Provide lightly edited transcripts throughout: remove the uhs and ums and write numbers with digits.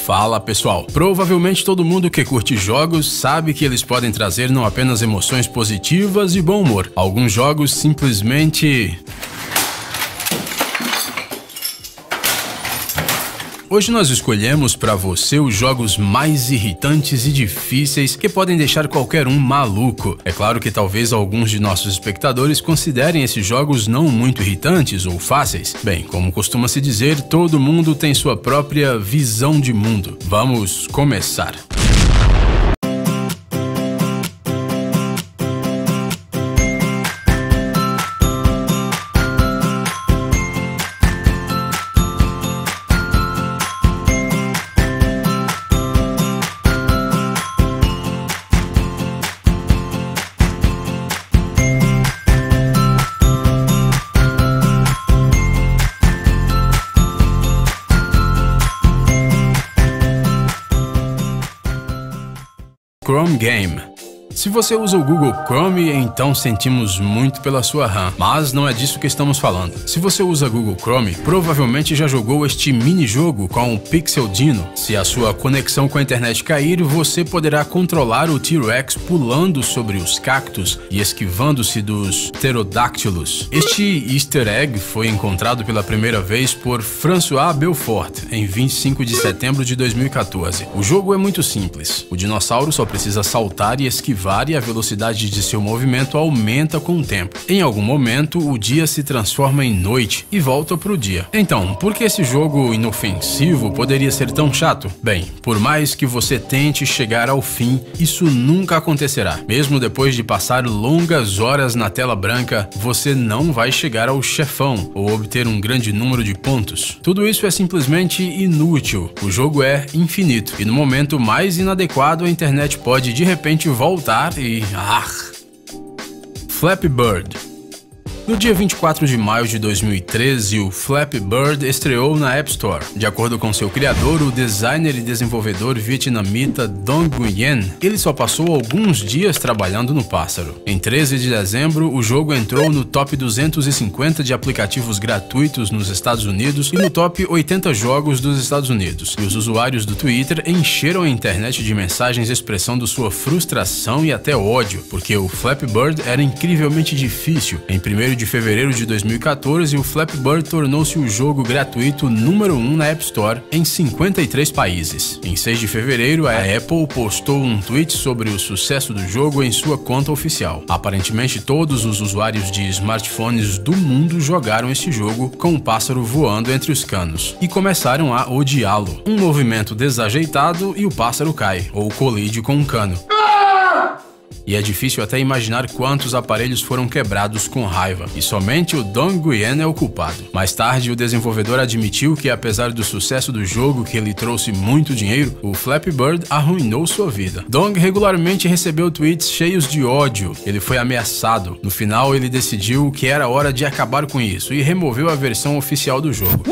Fala pessoal, provavelmente todo mundo que curte jogos sabe que eles podem trazer não apenas emoções positivas e bom humor. Alguns jogos simplesmente... Hoje nós escolhemos para você os jogos mais irritantes e difíceis que podem deixar qualquer um maluco. É claro que talvez alguns de nossos espectadores considerem esses jogos não muito irritantes ou fáceis. Bem, como costuma se dizer, todo mundo tem sua própria visão de mundo. Vamos começar. Chrome Game. Se você usa o Google Chrome, então sentimos muito pela sua RAM, mas não é disso que estamos falando. Se você usa Google Chrome, provavelmente já jogou este mini-jogo com o Pixel Dino. Se a sua conexão com a internet cair, você poderá controlar o T-Rex pulando sobre os cactos e esquivando-se dos pterodáctilos. Este easter egg foi encontrado pela primeira vez por François Belfort em 25 de setembro de 2014. O jogo é muito simples. O dinossauro só precisa saltar e esquivar e a velocidade de seu movimento aumenta com o tempo. Em algum momento, o dia se transforma em noite e volta para o dia. Então, por que esse jogo inofensivo poderia ser tão chato? Bem, por mais que você tente chegar ao fim, isso nunca acontecerá. Mesmo depois de passar longas horas na tela branca, você não vai chegar ao chefão ou obter um grande número de pontos. Tudo isso é simplesmente inútil. O jogo é infinito e no momento mais inadequado a internet pode de repente voltar e... Flappy Bird. No dia 24 de maio de 2013, o Flappy Bird estreou na App Store. De acordo com seu criador, o designer e desenvolvedor vietnamita Dong Nguyen, ele só passou alguns dias trabalhando no pássaro. Em 13 de dezembro, o jogo entrou no top 250 de aplicativos gratuitos nos Estados Unidos e no top 80 jogos dos Estados Unidos. E os usuários do Twitter encheram a internet de mensagens expressando sua frustração e até ódio, porque o Flappy Bird era incrivelmente difícil. Em 1º de fevereiro de 2014, o Flappy Bird tornou-se o jogo gratuito número 1 na App Store em 53 países. Em 6 de fevereiro, a Apple postou um tweet sobre o sucesso do jogo em sua conta oficial. Aparentemente, todos os usuários de smartphones do mundo jogaram esse jogo com um pássaro voando entre os canos e começaram a odiá-lo. Um movimento desajeitado e o pássaro cai ou colide com um cano. E é difícil até imaginar quantos aparelhos foram quebrados com raiva, e somente o Dong Nguyen é o culpado. Mais tarde, o desenvolvedor admitiu que, apesar do sucesso do jogo que lhe trouxe muito dinheiro, o Flappy Bird arruinou sua vida. Dong regularmente recebeu tweets cheios de ódio, ele foi ameaçado. No final, ele decidiu que era hora de acabar com isso e removeu a versão oficial do jogo.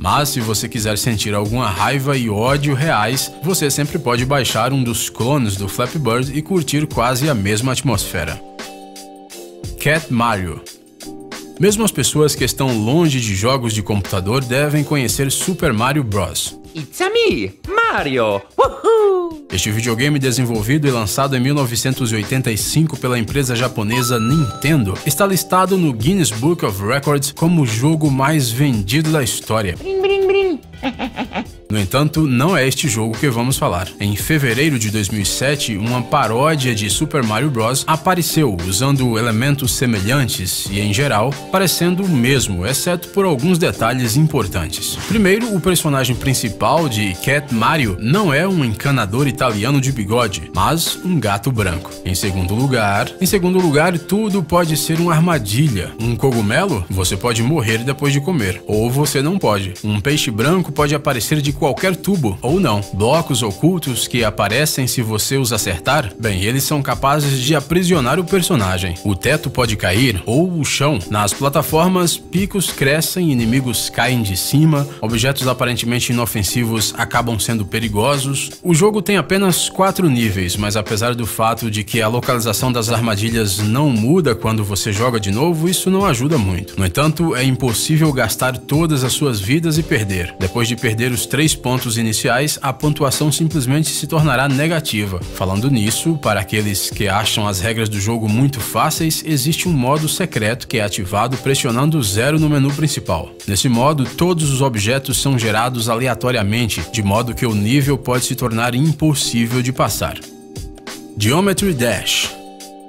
Mas se você quiser sentir alguma raiva e ódio reais, você sempre pode baixar um dos clones do Flappy Bird e curtir quase a mesma atmosfera. Cat Mario. Mesmo as pessoas que estão longe de jogos de computador devem conhecer Super Mario Bros. It's a me, Mario! Woohoo! Este videogame, desenvolvido e lançado em 1985 pela empresa japonesa Nintendo, está listado no Guinness Book of Records como o jogo mais vendido da história. Brim, brim, brim. No entanto, não é este jogo que vamos falar. Em fevereiro de 2007, uma paródia de Super Mario Bros. Apareceu, usando elementos semelhantes e, em geral, parecendo o mesmo, exceto por alguns detalhes importantes. Primeiro, o personagem principal de Cat Mario não é um encanador italiano de bigode, mas um gato branco. Em segundo lugar, tudo pode ser uma armadilha. Um cogumelo? Você pode morrer depois de comer, ou você não pode. Um peixe branco pode aparecer de qualquer tubo, ou não. Blocos ocultos que aparecem se você os acertar, bem, eles são capazes de aprisionar o personagem. O teto pode cair, ou o chão. Nas plataformas, picos crescem, inimigos caem de cima, objetos aparentemente inofensivos acabam sendo perigosos. O jogo tem apenas 4 níveis, mas apesar do fato de que a localização das armadilhas não muda quando você joga de novo, isso não ajuda muito. No entanto, é impossível gastar todas as suas vidas e perder. Depois de perder os 3 3 pontos iniciais, a pontuação simplesmente se tornará negativa. Falando nisso, para aqueles que acham as regras do jogo muito fáceis, existe um modo secreto que é ativado pressionando 0 no menu principal. Nesse modo, todos os objetos são gerados aleatoriamente, de modo que o nível pode se tornar impossível de passar. Geometry Dash.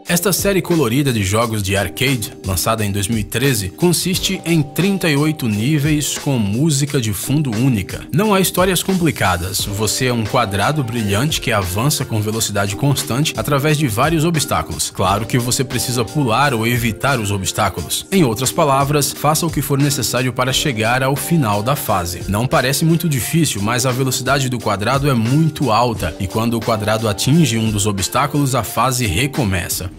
Esta série colorida de jogos de arcade, lançada em 2013, consiste em 38 níveis com música de fundo única. Não há histórias complicadas, você é um quadrado brilhante que avança com velocidade constante através de vários obstáculos. Claro que você precisa pular ou evitar os obstáculos. Em outras palavras, faça o que for necessário para chegar ao final da fase. Não parece muito difícil, mas a velocidade do quadrado é muito alta, e quando o quadrado atinge um dos obstáculos, a fase recomeça.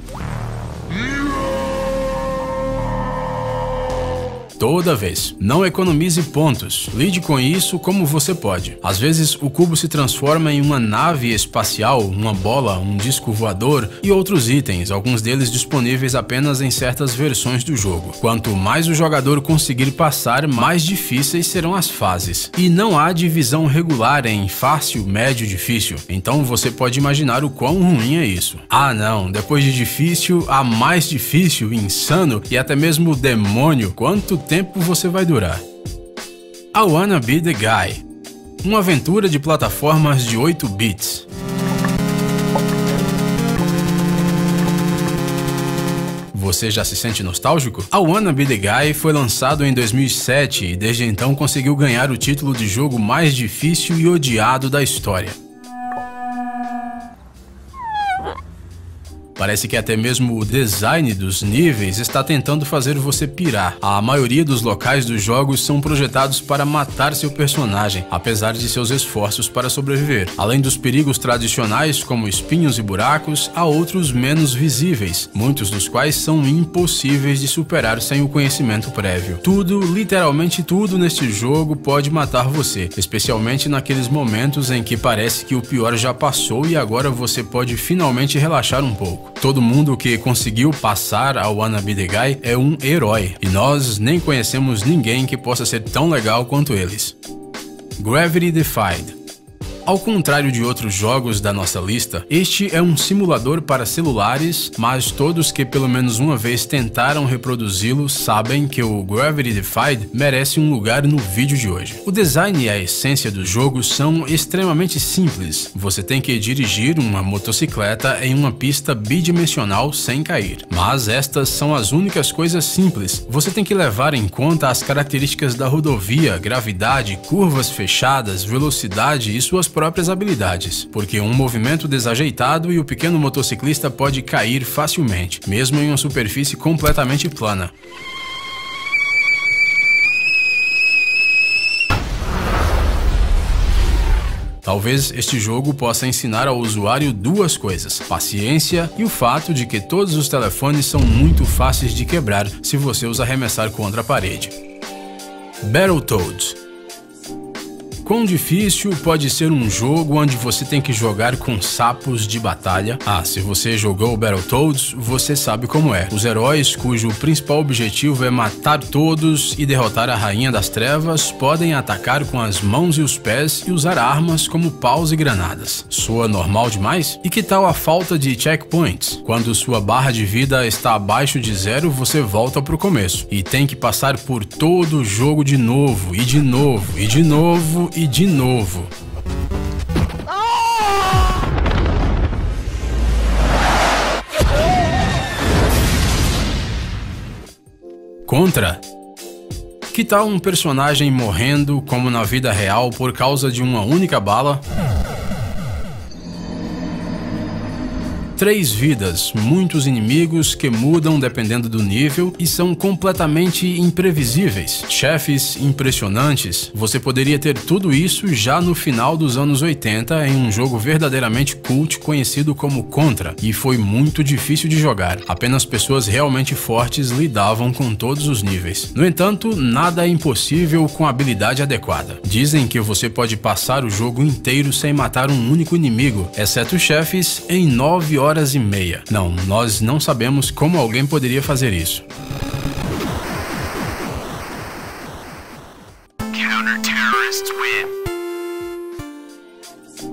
Toda vez. Não economize pontos. Lide com isso como você pode. Às vezes, o cubo se transforma em uma nave espacial, uma bola, um disco voador e outros itens, alguns deles disponíveis apenas em certas versões do jogo. Quanto mais o jogador conseguir passar, mais difíceis serão as fases. E não há divisão regular em fácil, médio, difícil. Então você pode imaginar o quão ruim é isso. Ah não, depois de difícil, há mais difícil, insano e até mesmo demônio. Quanto tempo você vai durar? I Wanna Be The Guy. Uma aventura de plataformas de 8 bits. Você já se sente nostálgico? I Wanna Be The Guy foi lançado em 2007 e desde então conseguiu ganhar o título de jogo mais difícil e odiado da história. Parece que até mesmo o design dos níveis está tentando fazer você pirar. A maioria dos locais dos jogos são projetados para matar seu personagem, apesar de seus esforços para sobreviver. Além dos perigos tradicionais, como espinhos e buracos, há outros menos visíveis, muitos dos quais são impossíveis de superar sem o conhecimento prévio. Tudo, literalmente tudo neste jogo pode matar você, especialmente naqueles momentos em que parece que o pior já passou e agora você pode finalmente relaxar um pouco. Todo mundo que conseguiu passar a Wanna Be The Guy é um herói, e nós nem conhecemos ninguém que possa ser tão legal quanto eles. Gravity Defied. Ao contrário de outros jogos da nossa lista, este é um simulador para celulares, mas todos que pelo menos uma vez tentaram reproduzi-lo sabem que o Gravity Defied merece um lugar no vídeo de hoje. O design e a essência do jogo são extremamente simples. Você tem que dirigir uma motocicleta em uma pista bidimensional sem cair. Mas estas são as únicas coisas simples. Você tem que levar em conta as características da rodovia, gravidade, curvas fechadas, velocidade e suas próprias habilidades, porque um movimento desajeitado e o pequeno motociclista pode cair facilmente, mesmo em uma superfície completamente plana. Talvez este jogo possa ensinar ao usuário duas coisas: paciência e o fato de que todos os telefones são muito fáceis de quebrar se você os arremessar contra a parede. Battletoads. Quão difícil pode ser um jogo onde você tem que jogar com sapos de batalha? Ah, se você jogou Battletoads, você sabe como é. Os heróis, cujo principal objetivo é matar todos e derrotar a Rainha das Trevas, podem atacar com as mãos e os pés e usar armas como paus e granadas. Soa normal demais? E que tal a falta de checkpoints? Quando sua barra de vida está abaixo de 0, você volta pro começo e tem que passar por todo o jogo de novo, e de novo, e de novo, e de novo. Contra. Que tal um personagem morrendo como na vida real por causa de uma única bala? 3 vidas, muitos inimigos que mudam dependendo do nível e são completamente imprevisíveis. Chefes impressionantes. Você poderia ter tudo isso já no final dos anos 80 em um jogo verdadeiramente cult conhecido como Contra, e foi muito difícil de jogar. Apenas pessoas realmente fortes lidavam com todos os níveis. No entanto, nada é impossível com a habilidade adequada. Dizem que você pode passar o jogo inteiro sem matar um único inimigo, exceto chefes, em 9 horas e meia. Não, nós não sabemos como alguém poderia fazer isso.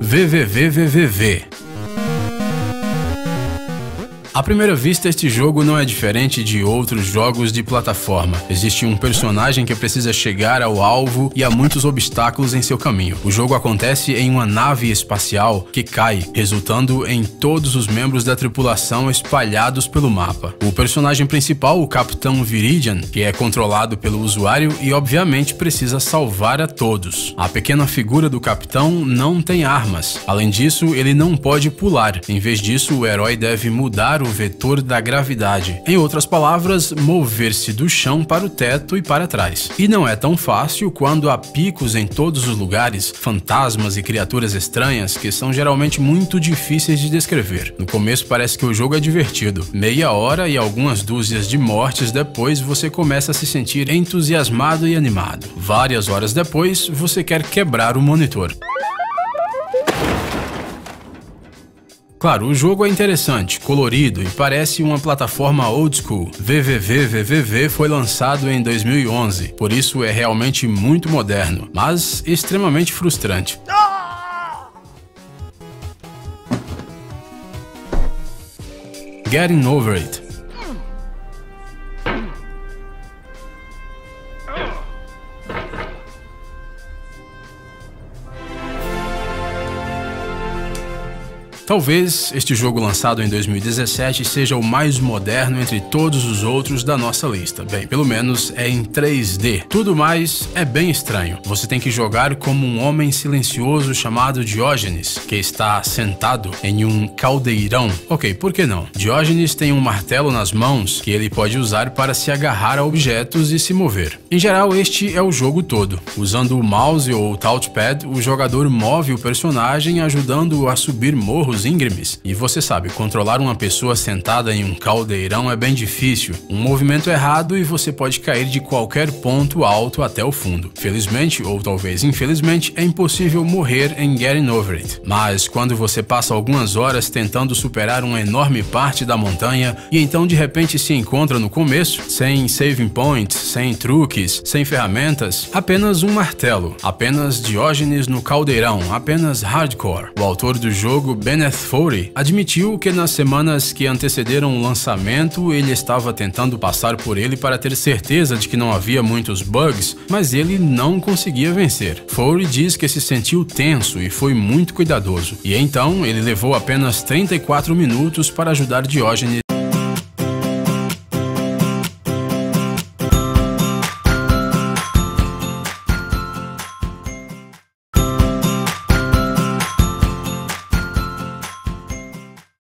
VVVVVV. À primeira vista, este jogo não é diferente de outros jogos de plataforma. Existe um personagem que precisa chegar ao alvo e há muitos obstáculos em seu caminho. O jogo acontece em uma nave espacial que cai, resultando em todos os membros da tripulação espalhados pelo mapa. O personagem principal, o Capitão Viridian, que é controlado pelo usuário e obviamente precisa salvar a todos. A pequena figura do capitão não tem armas. Além disso, ele não pode pular. Em vez disso, o herói deve mudar o vetor da gravidade. Em outras palavras, mover-se do chão para o teto e para trás. E não é tão fácil quando há picos em todos os lugares, fantasmas e criaturas estranhas que são geralmente muito difíceis de descrever. No começo parece que o jogo é divertido. Meia hora e algumas dúzias de mortes depois você começa a se sentir entusiasmado e animado. Várias horas depois, você quer quebrar o monitor. Claro, o jogo é interessante, colorido e parece uma plataforma old school. VVVVVV foi lançado em 2011, por isso é realmente muito moderno, mas extremamente frustrante. Getting Over It. Talvez este jogo lançado em 2017 seja o mais moderno entre todos os outros da nossa lista. Bem, pelo menos é em 3D. Tudo mais é bem estranho. Você tem que jogar como um homem silencioso chamado Diógenes, que está sentado em um caldeirão. Ok, por que não? Diógenes tem um martelo nas mãos que ele pode usar para se agarrar a objetos e se mover. Em geral, este é o jogo todo. Usando o mouse ou o touchpad, o jogador move o personagem ajudando-o a subir morros íngremes. E você sabe, controlar uma pessoa sentada em um caldeirão é bem difícil. Um movimento errado e você pode cair de qualquer ponto alto até o fundo. Felizmente, ou talvez infelizmente, é impossível morrer em Getting Over It. Mas quando você passa algumas horas tentando superar uma enorme parte da montanha e então de repente se encontra no começo, sem saving points, sem truques, sem ferramentas, apenas um martelo, apenas Diógenes no caldeirão, apenas hardcore. O autor do jogo, Bennett Foddy, admitiu que nas semanas que antecederam o lançamento ele estava tentando passar por ele para ter certeza de que não havia muitos bugs, mas ele não conseguia vencer. Foddy diz que se sentiu tenso e foi muito cuidadoso, e então ele levou apenas 34 minutos para ajudar Diógenes